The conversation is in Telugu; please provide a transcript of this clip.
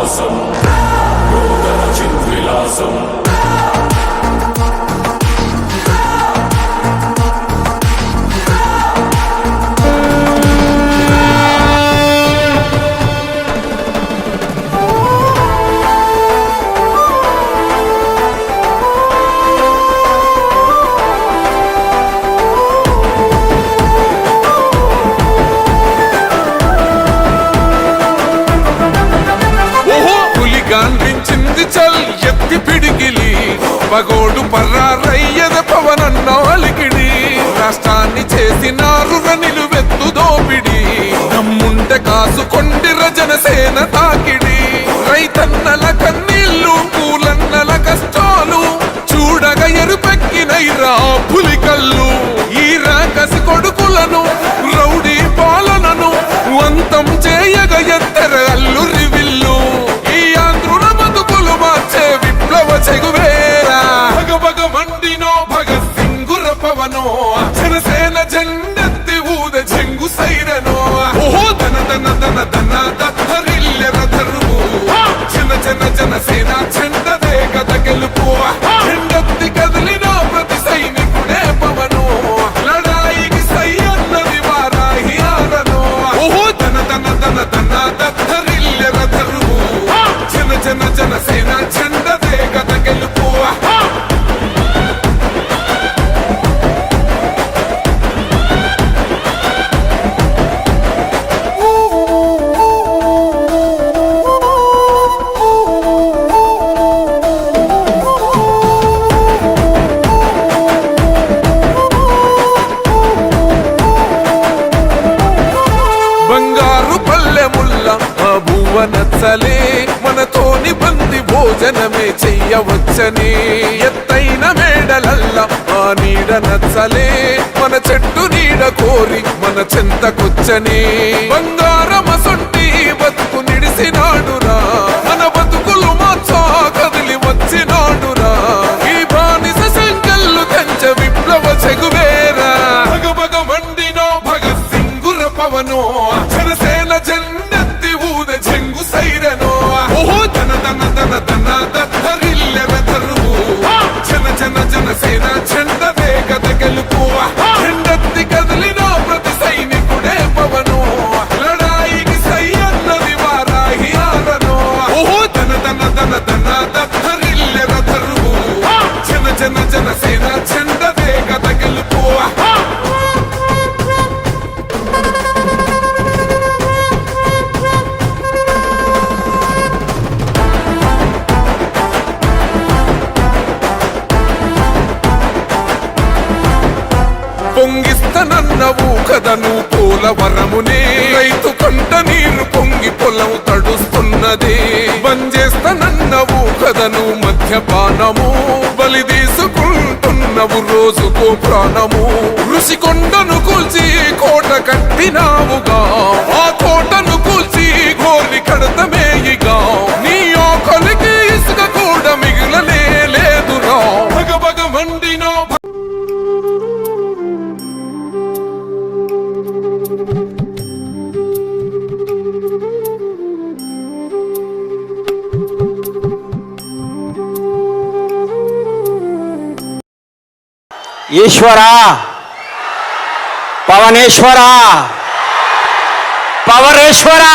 విలాసం నూతన చిద్విలాసం గాంధించింది చల్ ఎత్తి పిడికిలి పగోడు పర్రారయ్యద పవనన్నాలికిడి రాష్ట్రాన్ని చేసినారు నిలువెత్తు దోపిడి దమ్ముంటే కాసుకొండిర జనసేన తాకిడి రైతన్నల కన్నీళ్లు కూలన్నల కష్టాలు చూడగా ఎరుపెక్కినైరా పులికల్లు ఈ రాకసి కొడుకులను రౌడీ పాలనను అంతం చేయగ ఎత్తర అల్లురి విల్లు విప్లవ చెగువేరా భగభగ మండినో భగత్ సింగుర పవనో జనసేన జెండెత్తి ఊద జంగు సైరనో ఓహో ధన ధన ధన ధన దత్తరిల్లెర ధరువు జన జన జనసేన జెండదే గద గెలుపు జెండెత్తి కదిలినో ప్రతి సైనికుడే పవనో లడాయికి సై అన్నది వారాహి ఆరనో ఓహో ధన ధన ధన ధన దత్తరిల్లెర ధరువు జన జన జనసేన జెండదే గద గెలుపు బంగారు పల్లెముల్ల ఆ భువ నచ్చలే మనతోని బంది భోజనమే చెయ్యవచ్చని ఎత్తైన మేడలల్ల ఆ నీడ నచ్చలే మన చెట్టు నీడ కోరి మన చెంతకొచ్చని బంగారమసొంటి బతుకు నిడిసినాడురా మన బతుకులు మార్చా కదిలి వచ్చినాడురా ఈ బానిస సంకల్లు కంచ విప్లవ చెగువేరా భగభగ మండినో భగత్ సింగుర పవనో జనసేన జెండెత్తి ఊద జంగు సైరనో ఓహో ధన ధన ధన ధన దత్తరిల్లెర ధరువు జన జన జనసేన జెండదే గద గెలుపు జెండెత్తి కదిలినో ప్రతి సైనికుడే పవనో లడాయికి సై అన్నది వారాహి ఆరనో ఓహో ధన ధన ధన ధన దత్తరిల్లెర ధరువు జన జన జనసేన జెండదే గద గెలుపు పొంగిస్తనన్నవు కదను పోలవరమునే రైతు కంట నీరు పొంగి పొలం తడుస్తున్నది బంజేస్తనన్నవు కదను మద్యపానము బలి తీసుకుంటున్నవు రోజుకో ప్రాణము ఋషికొండను కూల్చి కోట కట్టినావుగా ఆ కోటను కూల్చి గోరి కడతమేయిగా నీ ఆకలికి ఇసుక కూడా మిగిలనే లేదురా భగభగ మండినో ఈశ్వరా పవనేశ్వరా పవరేశ్వరా